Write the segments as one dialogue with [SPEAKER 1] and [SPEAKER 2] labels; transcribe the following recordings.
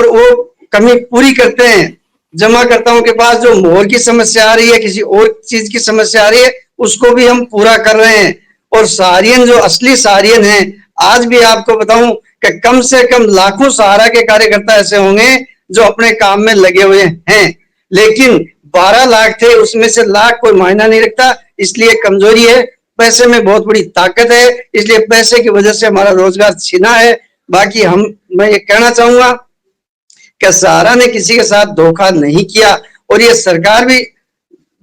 [SPEAKER 1] और वो कमी पूरी करते हैं। जमाकर्ताओं के पास जो मोहर की समस्या आ रही है, किसी और चीज की समस्या आ रही है, उसको भी हम पूरा कर रहे हैं। और सहारियन जो असली सहारियन है, आज भी आपको बताऊं कि कम से कम लाखों सहारा के कार्यकर्ता ऐसे होंगे जो अपने काम में लगे हुए हैं, लेकिन 12 लाख थे, उसमें से लाख कोई मायना नहीं रखता। इसलिए कमजोरी है, पैसे में बहुत बड़ी ताकत है, इसलिए पैसे की वजह से हमारा रोजगार छीना है। बाकी मैं ये कहना चाहूंगा कि सहारा ने किसी के साथ धोखा नहीं किया, और ये सरकार भी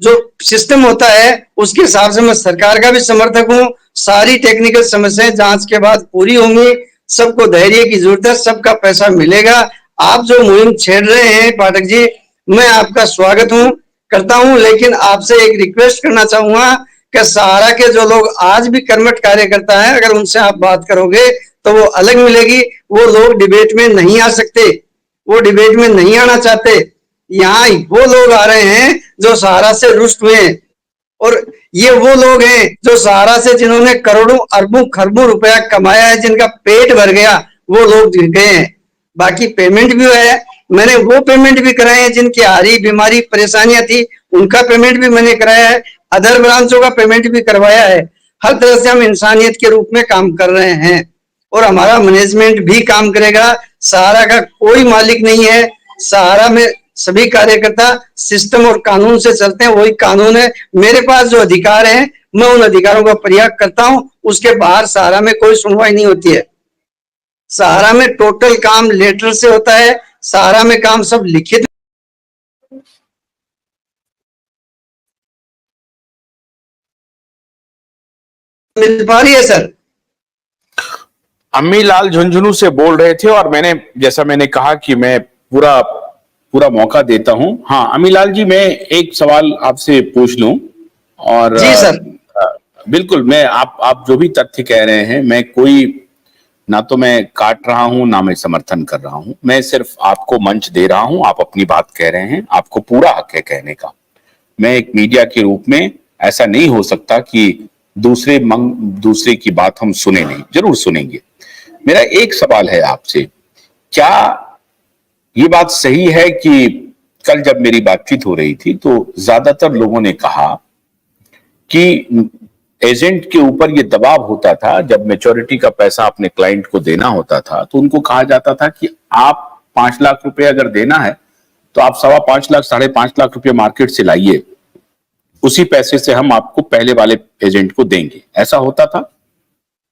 [SPEAKER 1] जो सिस्टम होता है उसके हिसाब से मैं सरकार का भी समर्थक हूं। सारी टेक्निकल समस्याएं जांच के बाद पूरी होंगी। सबको धैर्य की जरूरत है, सबका पैसा मिलेगा। आप जो मुहिम छेड़ रहे हैं पाठक जी, मैं आपका स्वागत करता हूं, लेकिन आपसे एक रिक्वेस्ट करना चाहूंगा कि सहारा के जो लोग आज भी कर्मठ कार्यकर्ता हैं, अगर उनसे आप बात करोगे तो वो अलग मिलेगी। वो लोग डिबेट में नहीं आ सकते, वो डिबेट में नहीं आना चाहते। यहाँ वो लोग आ रहे हैं जो सहारा से रुष्ट हुए हैं, और ये वो लोग हैं जो सहारा से जिन्होंने करोड़ों अरबों खरबों रुपया कमाया है, जिनका पेट भर गया, वो लोग गए हैं। बाकी पेमेंट भी है, मैंने वो पेमेंट भी कराए हैं जिनकी हारी बीमारी परेशानियां थी, उनका पेमेंट भी मैंने कराया है। अदर ब्रांचों का पेमेंट भी करवाया है। हर तरह से हम इंसानियत के रूप में काम कर रहे हैं, और हमारा मैनेजमेंट भी काम करेगा। सहारा का कोई मालिक नहीं है, सहारा में सभी कार्यकर्ता सिस्टम और कानून से चलते हैं, वही कानून है। मेरे पास जो अधिकार हैं, मैं उन अधिकारों का प्रयोग करता हूं, उसके बाहर सहारा में कोई सुनवाई नहीं होती है। सहारा में टोटल काम लेटर से होता है, सहारा में काम सब लिखित मिल पा रही है सर।
[SPEAKER 2] अम्मीलाल झुंझुनू से बोल रहे थे, और जैसा मैंने कहा कि मैं पूरा मौका देता हूं। हाँ अम्मीलाल जी, मैं एक सवाल आपसे पूछ लूं। और
[SPEAKER 1] जी सर।
[SPEAKER 2] बिल्कुल, मैं आप जो भी तथ्य कह रहे हैं, ना तो मैं काट रहा हूं, ना मैं समर्थन कर रहा हूं। मैं सिर्फ आपको मंच दे रहा हूं, आप अपनी बात कह रहे हैं, आपको पूरा हक है कहने का। मैं एक मीडिया के रूप में ऐसा नहीं हो सकता कि दूसरे की बात हम सुने नहीं, जरूर सुनेंगे। मेरा एक सवाल है आपसे, क्या ये बात सही है कि कल जब मेरी बातचीत हो रही थी तो ज्यादातर लोगों ने कहा कि एजेंट के ऊपर ये दबाव होता था, जब मैच्योरिटी का पैसा अपने क्लाइंट को देना होता था तो उनको कहा जाता था कि आप 5 लाख रुपए अगर देना है तो आप 5.25 लाख 5.5 लाख रुपए मार्केट से लाइए, उसी पैसे से हम आपको पहले वाले एजेंट को देंगे। ऐसा होता था?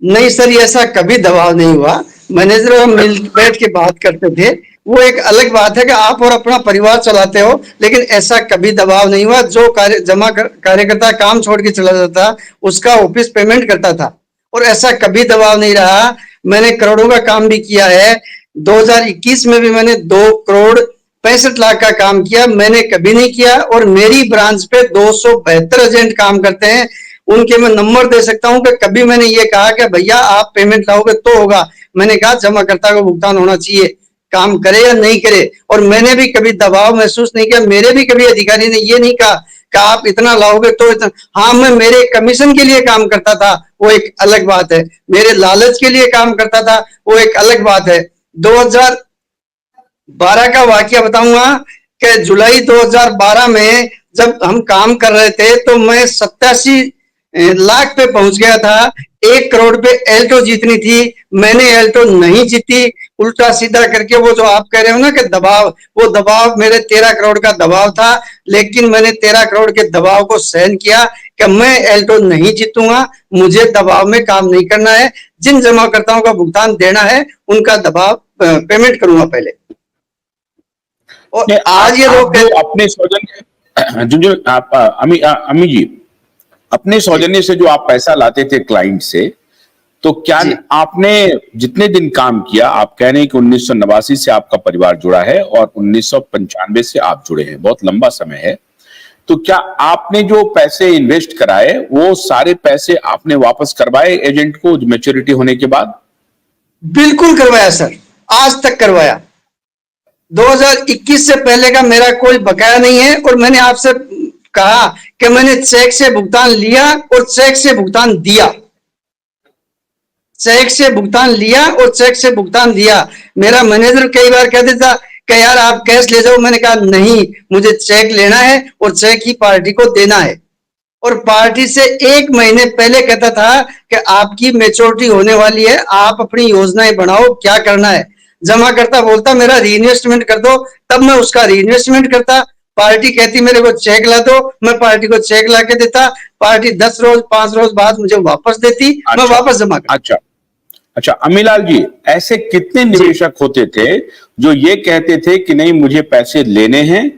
[SPEAKER 1] नहीं सर, ये ऐसा कभी दबाव नहीं हुआ। मैनेजर हम मिल बैठ के बात करते थे, वो एक अलग बात है कि आप और अपना परिवार चलाते हो, लेकिन ऐसा कभी दबाव नहीं हुआ। जो कार्यकर्ता काम छोड़ के चला जाता, उसका ऑफिस पेमेंट करता था, और ऐसा कभी दबाव नहीं रहा। मैंने करोड़ों का काम भी किया है। 2021 में भी मैंने 2 करोड़ 65 लाख का काम किया, मैंने कभी नहीं किया। और मेरी ब्रांच पे 272 एजेंट काम करते हैं, उनके मैं नंबर दे सकता हूं कि कभी मैंने ये कहा कि भैया आप पेमेंट लाओगे तो होगा। मैंने कहा जमाकर्ता को भुगतान होना चाहिए, काम करे या नहीं करे। और मैंने भी कभी दबाव महसूस नहीं किया। मेरे भी कभी अधिकारी ने ये नहीं कहा कि आप इतना लाओगे तो इतना। हाँ, मैं मेरे कमीशन के लिए काम करता था, वो एक अलग बात है। मेरे लालच के लिए काम करता था, वो एक अलग बात है। 2012 का वाकया बताऊंगा कि जुलाई 2012 में जब हम काम कर रहे थे तो मैं 87 लाख पे पहुंच गया था। 1 करोड़ पे एल्टो जीतनी थी, मैंने एल्टो नहीं जीती। उल्टा सीधा करके वो जो आप कह रहे हो ना कि दबाव, वो दबाव मेरे 13 करोड़ का दबाव था, लेकिन मैंने 13 करोड़ के दबाव को सहन किया कि मैं एल्टो नहीं जीतूंगा, मुझे दबाव में काम नहीं करना है। जिन जमाकर्ताओं का भुगतान देना है उनका दबाव पेमेंट करूंगा पहले। और आज ये लोग
[SPEAKER 2] अपने सौजन्य जो आप अमी जी, अपने सौजन्य से जो आप पैसा लाते थे क्लाइंट से, तो क्या आपने जितने दिन काम किया, आप कह रहे हैं कि 1989 से आपका परिवार जुड़ा है और 1995 से आप जुड़े हैं, बहुत लंबा समय है, तो क्या आपने जो पैसे इन्वेस्ट कराए वो सारे पैसे आपने वापस करवाए एजेंट को मैच्योरिटी होने के बाद?
[SPEAKER 1] बिल्कुल करवाया सर, आज तक करवाया। 2021 से पहले का मेरा कोई बकाया नहीं है। और मैंने आपसे कहा कि मैंने चेक से भुगतान लिया और चेक से भुगतान दिया, चेक से भुगतान लिया और चेक से भुगतान दिया। मेरा मैनेजर कई बार कह देता कि यार आप कैश ले जाओ। मैंने कहा नहीं, मुझे चेक लेना है और चेक ही पार्टी को देना है। और पार्टी से 1 महीने पहले कहता था कि आपकी मैच्योरिटी होने वाली है, आप अपनी योजनाएं बनाओ, क्या करना है। जमा करता बोलता मेरा री इन्वेस्टमेंट कर दो, तब मैं उसका री इन्वेस्टमेंट करता। पार्टी कहती मेरे को चेक ला दो, मैं पार्टी को चेक ला के देता। पार्टी 10 रोज 5 रोज बाद मुझे वापस देती, मैं
[SPEAKER 2] अच्छा
[SPEAKER 1] वापस जमा करता।
[SPEAKER 2] अच्छा अच्छा, अम्मीलाल जी, ऐसे कितने
[SPEAKER 1] जी
[SPEAKER 2] निवेशक होते थे जो ये कहते थे कि नहीं मुझे पैसे लेने हैं,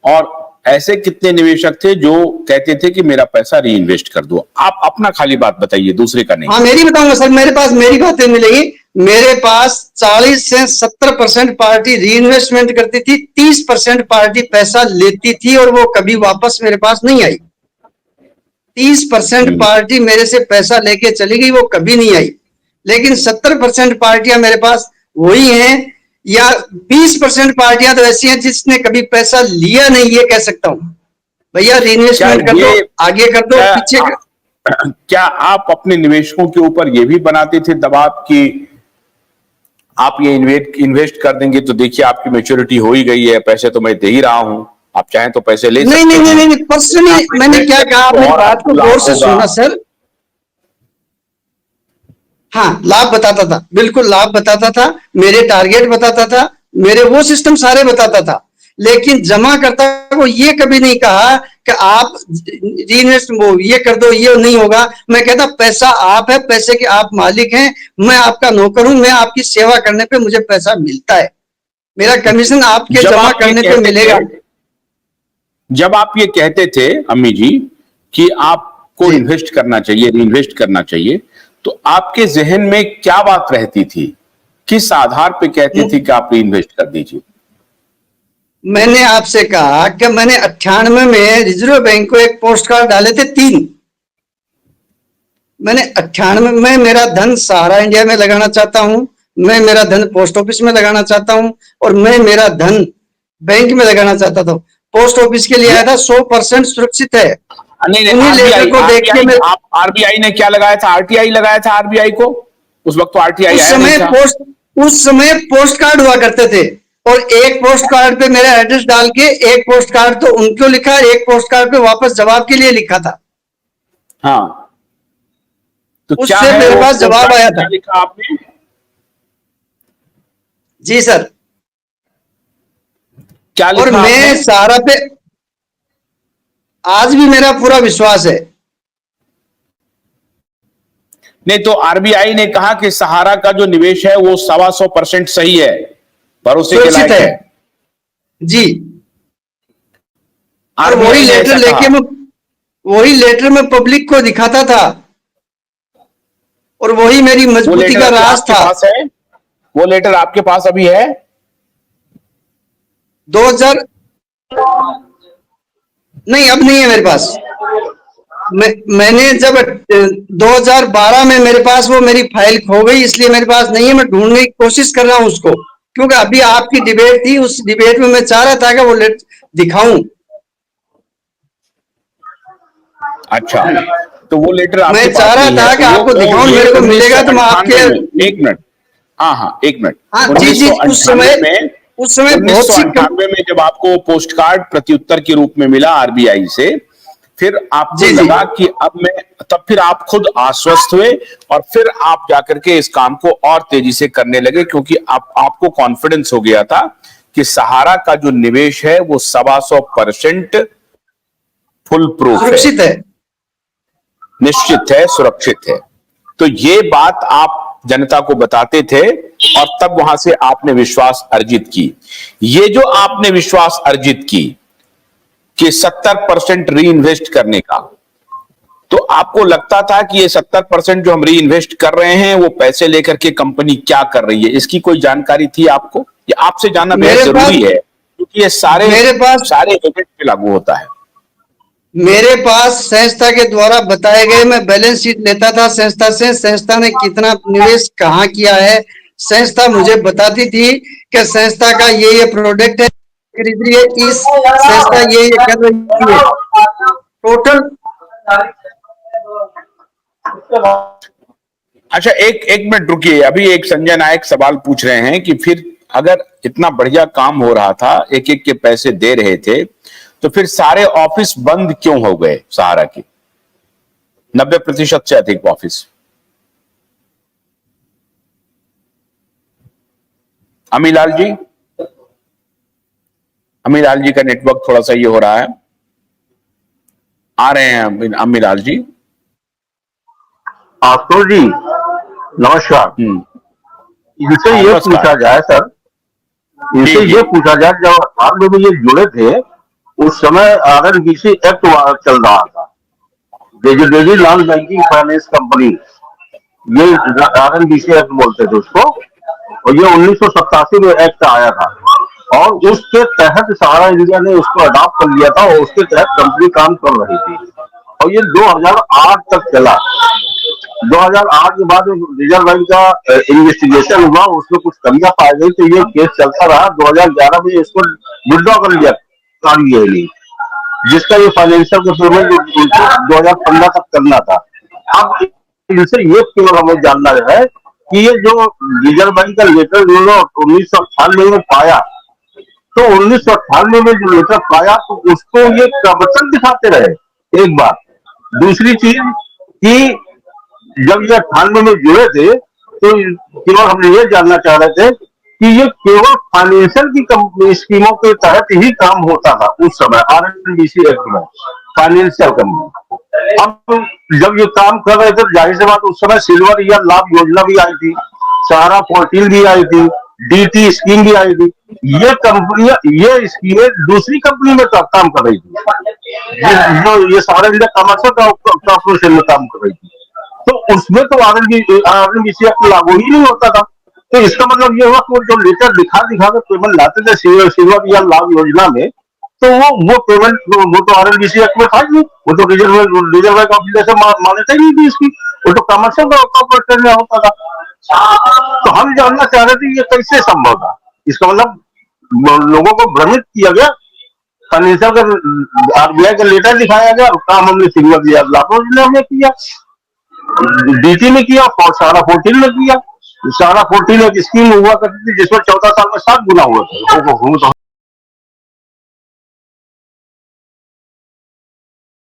[SPEAKER 2] और ऐसे कितने निवेशक थे जो कहते थे कि मेरा पैसा री इन्वेस्ट कर दो? आप अपना खाली बात बताइए, दूसरे का नहीं।
[SPEAKER 1] हाँ, मेरी बताऊंगा सर, मेरे पास मेरी बातें मिलेगी। मेरे पास 40 से 70% पार्टी री इन्वेस्टमेंट करती थी, 30% पार्टी पैसा लेती थी और वो कभी वापस मेरे पास नहीं आई। 30% पार्टी मेरे से पैसा लेके चली गई, वो कभी नहीं आई। लेकिन 70% पार्टियां मेरे पास वही हैं, या 20% पार्टियां तो ऐसी हैं जिसने कभी पैसा लिया नहीं, ये कह सकता हूं। भैया री
[SPEAKER 2] क्या
[SPEAKER 1] इन्वेस्टमेंट कर दो,
[SPEAKER 2] ये
[SPEAKER 1] आगे कर दो,
[SPEAKER 2] क्या
[SPEAKER 1] पीछे कर।
[SPEAKER 2] क्या आप अपने निवेशकों के ऊपर ये भी बनाते थे दबाव कि आप ये इन्वेस्ट कर देंगे तो देखिए आपकी मैच्योरिटी हो ही गई है, पैसे तो मैं दे ही रहा हूं, आप चाहें तो पैसे ले
[SPEAKER 1] नहीं
[SPEAKER 2] सकते
[SPEAKER 1] नहीं नहीं
[SPEAKER 2] हैं,
[SPEAKER 1] नहीं, पर्सनली
[SPEAKER 2] आप
[SPEAKER 1] मैंने
[SPEAKER 2] इन्वेस्ट
[SPEAKER 1] क्या
[SPEAKER 2] करेंगे
[SPEAKER 1] कहा, आप
[SPEAKER 2] तो
[SPEAKER 1] मेरी
[SPEAKER 2] और
[SPEAKER 1] बात
[SPEAKER 2] आपको
[SPEAKER 1] को
[SPEAKER 2] लाभ
[SPEAKER 1] गौर से
[SPEAKER 2] होगा।
[SPEAKER 1] सुनना सर। हाँ, लाभ बताता था, बिल्कुल लाभ बताता था, मेरे टारगेट बताता था, मेरे वो सिस्टम सारे बताता था। लेकिन जमा करता को ये कभी नहीं कहा कि आप रीइन्वेस्ट वो ये कर दो, ये नहीं होगा। मैं कहता पैसा आप है, पैसे के आप मालिक हैं, मैं आपका नौकर हूं, मैं आपकी सेवा करने पे मुझे पैसा मिलता है, मेरा कमीशन आपके
[SPEAKER 2] जब
[SPEAKER 1] जमा
[SPEAKER 2] आप ये
[SPEAKER 1] करने पे
[SPEAKER 2] कहते थे
[SPEAKER 1] मिलेगा।
[SPEAKER 2] जब आप ये कहते थे अम्मी जी कि आपको
[SPEAKER 1] जी,
[SPEAKER 2] इन्वेस्ट करना चाहिए, इन्वेस्ट करना चाहिए, तो आपके जहन में क्या बात रहती थी? किस आधार पे कहते थे कि आप इन्वेस्ट कर दीजिए?
[SPEAKER 1] मैंने आपसे कहा कि मैंने 98 में रिजर्व बैंक को एक पोस्ट कार्ड डाले थे 3। मैंने 98 में मेरा धन सहारा इंडिया में लगाना चाहता हूं, मैं मेरा धन पोस्ट ऑफिस में लगाना चाहता हूं, और मैं मेरा धन बैंक में लगाना चाहता था। पोस्ट ऑफिस के लिए
[SPEAKER 2] ये
[SPEAKER 1] आया था, 100% सुरक्षित है।
[SPEAKER 2] नहीं नहीं,
[SPEAKER 1] उन्हीं लेटर
[SPEAKER 2] आरबीआई
[SPEAKER 1] को देख के
[SPEAKER 2] आरबीआई
[SPEAKER 1] मैं
[SPEAKER 2] आप आरबीआई ने क्या लगाया था? आरटीआई लगाया था आरबीआई को? उस वक्त तो आरटीआई
[SPEAKER 1] उस
[SPEAKER 2] आया नहीं
[SPEAKER 1] समय
[SPEAKER 2] था।
[SPEAKER 1] पोस्ट उस समय पोस्ट कार्ड हुआ करते थे, और एक पोस्ट कार्ड पे मेरा एड्रेस डाल के, एक पोस्ट कार्ड तो उनको लिखा, एक पोस्ट कार्ड पे वापस जवाब के लिए लिखा था।
[SPEAKER 2] हाँ, तो क्या
[SPEAKER 1] उससे
[SPEAKER 2] है
[SPEAKER 1] मेरे
[SPEAKER 2] वो
[SPEAKER 1] पास
[SPEAKER 2] पोस्ट
[SPEAKER 1] जवाब
[SPEAKER 2] कार्ड
[SPEAKER 1] आया
[SPEAKER 2] में क्या
[SPEAKER 1] था।
[SPEAKER 2] लिखा आपने?
[SPEAKER 1] जी सर।
[SPEAKER 2] क्या
[SPEAKER 1] और
[SPEAKER 2] लिखा आपने?
[SPEAKER 1] मैं सहारा पे आज भी मेरा पूरा विश्वास है।
[SPEAKER 2] नहीं, तो आरबीआई ने कहा कि सहारा का जो निवेश है वो 125% सही है, भरोसे के
[SPEAKER 1] सुरक्षित
[SPEAKER 2] लायक
[SPEAKER 1] है।
[SPEAKER 2] है।
[SPEAKER 1] जी। और
[SPEAKER 2] आरबीआई ने ऐसा कहा।
[SPEAKER 1] वही लेटर मैं पब्लिक को दिखाता था, और वही मेरी
[SPEAKER 2] वो
[SPEAKER 1] मजबूती
[SPEAKER 2] लेटर
[SPEAKER 1] का
[SPEAKER 2] अभी
[SPEAKER 1] राज
[SPEAKER 2] आपके
[SPEAKER 1] था।
[SPEAKER 2] पास है? वो लेटर आपके पास अभी है?
[SPEAKER 1] 2000 नहीं, अब नहीं है मेरे पास। मैंने जब 2012 में मेरे पास वो मेरी फाइल खो गई, इसलिए मेरे पास नहीं है। मैं ढूंढने की कोशिश कर रहा हूं उसको, क्योंकि अभी आपकी डिबेट थी, उस डिबेट में मैं चाह रहा था कि वो दिखाऊं।
[SPEAKER 2] अच्छा, तो वो लेटर
[SPEAKER 1] मैं
[SPEAKER 2] आपके
[SPEAKER 1] चाह
[SPEAKER 2] पास
[SPEAKER 1] रहा
[SPEAKER 2] नहीं है,
[SPEAKER 1] था कि
[SPEAKER 2] तो
[SPEAKER 1] आपको
[SPEAKER 2] वो
[SPEAKER 1] दिखाऊं,
[SPEAKER 2] ये
[SPEAKER 1] मेरे को मिलेगा तो मैं आपके।
[SPEAKER 2] 1998 में, एक मिनट, हाँ हाँ एक मिनट,
[SPEAKER 1] हाँ जी
[SPEAKER 2] उन्नीस
[SPEAKER 1] जी,
[SPEAKER 2] सौ
[SPEAKER 1] उस
[SPEAKER 2] अंठानवे
[SPEAKER 1] समय
[SPEAKER 2] में
[SPEAKER 1] उस समय
[SPEAKER 2] उन्नीस
[SPEAKER 1] बहुत
[SPEAKER 2] सौ
[SPEAKER 1] सी
[SPEAKER 2] अंठानवे में जब आपको पोस्ट कार्ड प्रत्युत्तर के रूप में मिला आरबीआई से, फिर आपको
[SPEAKER 1] जी जी,
[SPEAKER 2] लगा कि अब मैं, तब फिर आप खुद आश्वस्त हुए, और फिर आप जाकर के इस काम को और तेजी से करने लगे, क्योंकि आपको कॉन्फिडेंस हो गया था कि सहारा का जो निवेश है वो 125% फुल प्रूफ है,
[SPEAKER 1] सुरक्षित है।
[SPEAKER 2] निश्चित है, सुरक्षित है। तो ये बात आप जनता को बताते थे, और तब वहां से आपने विश्वास अर्जित की। ये जो आपने विश्वास अर्जित की कि 70% री इन्वेस्ट करने का, तो आपको लगता था कि ये 70% जो हम री इन्वेस्ट कर रहे हैं वो पैसे लेकर के कंपनी क्या कर रही है, इसकी कोई जानकारी थी आपको? ये आपसे जानना बेहद
[SPEAKER 1] मेरे
[SPEAKER 2] जरूरी
[SPEAKER 1] पास
[SPEAKER 2] है, क्योंकि ये सारे
[SPEAKER 1] मेरे पास
[SPEAKER 2] सारे एजेंट पे लागू होता है।
[SPEAKER 1] मेरे पास संस्था के द्वारा बताए गए, मैं बैलेंस शीट लेता था संस्था से, संस्था ने कितना निवेश कहाँ किया है, संस्था मुझे बताती थी कि संस्था का ये प्रोडक्ट है, खरीद रही है, इस संस्था ये कर रही है, टोटल।
[SPEAKER 2] अच्छा, एक एक मिनट रुकिए, अभी एक संजय नायक सवाल पूछ रहे हैं कि फिर अगर इतना बढ़िया काम हो रहा था, एक एक के पैसे दे रहे थे, तो फिर सारे ऑफिस बंद क्यों हो गए सहारा के? 90% से अधिक ऑफिस। अमीलाल जी, अमीलाल जी का नेटवर्क थोड़ा सा ये हो रहा है। आ रहे हैं अमीलाल जी।
[SPEAKER 3] आशुतोष जी नमस्कार। इनसे ये
[SPEAKER 2] नमस्कार।
[SPEAKER 3] पूछा जाए सर, इनसे
[SPEAKER 2] जी, जी।
[SPEAKER 3] ये पूछा जाए, जब हाल में ये जुड़े थे उस समय आरएनबीसी एक्ट चल रहा था, residential non banking finance company, ये आरएनबीसी एक्ट बोलते थे उसको, और ये 1987 में एक्ट आया था और उसके तहत सहारा इंडिया ने उसको अडॉप्ट कर लिया था और उसके तहत कंपनी काम कर रही थी और ये 2008 तक चला। 2008 के बाद रिजर्व बैंक का इन्वेस्टिगेशन हुआ, उसमें कुछ कमियां पाई गई तो ये केस चलता रहा। 2011 में इसको विड्रॉ कर लिया नहीं, जिसका ये फाइनेंशियल का पेमेंट उनको 2015 तक करना था। अब इनसे ये केवल हमें जानना है कि ये जो रिजर्व बैंक का लेटर उन्होंने 1998 में पाया, तो 1998 में जो लेटर पाया तो उसको ये कब तक दिखाते रहे, एक बात। दूसरी चीज कि जब ये 98 में जुड़े थे तो केवल हम ये जानना चाह रहे थे कि ये केवल फाइनेंशियल की स्कीमों के तहत ही काम होता था उस समय आरएनबीसी एक्ट में, फाइनेंशियल कंपनी। अब जब ये काम कर रहे थे जाहिर सी बात उस समय सिल्वर ईयर लाभ योजना भी आई थी, सहारा 14 भी आई थी, डीटी स्कीम भी आई थी। ये कंपनियां, ये स्कीमें दूसरी कंपनी में काम कर रही थी, जो ये सहारा इंडिया कमर्शियल कॉर्पोरेशन में काम कर रही थी, तो उसमें तो आरएनबीसी एक्ट लागू ही नहीं होता था। तो इसका मतलब ये हुआ कि जो लेटर दिखा कर पेमेंट लाते थे सिल्वर या लाभ योजना में, तो वो पेमेंट वो तो आरएनबीसी एक्ट में था ही नहीं, वो तो रिजर्व बैंक ऑफ इंडिया से मान्यता ही नहीं थी इसकी, वो तो कमर्शियल कॉर्पोरेशन में होता था। तो हम जानना चाह रहे थे ये कैसे संभव था। इसका मतलब लोगों को भ्रमित किया गया, फाइनेंशियल का आरबीआई का लेटर दिखाया गया और काम हमने सिल्वर या लाभ योजना में किया, डीटी में किया और सहारा 14 में किया। सहारा 14 एक स्कीम हुआ करती थी जिसमें 14 साल में 7 गुना हुआ था।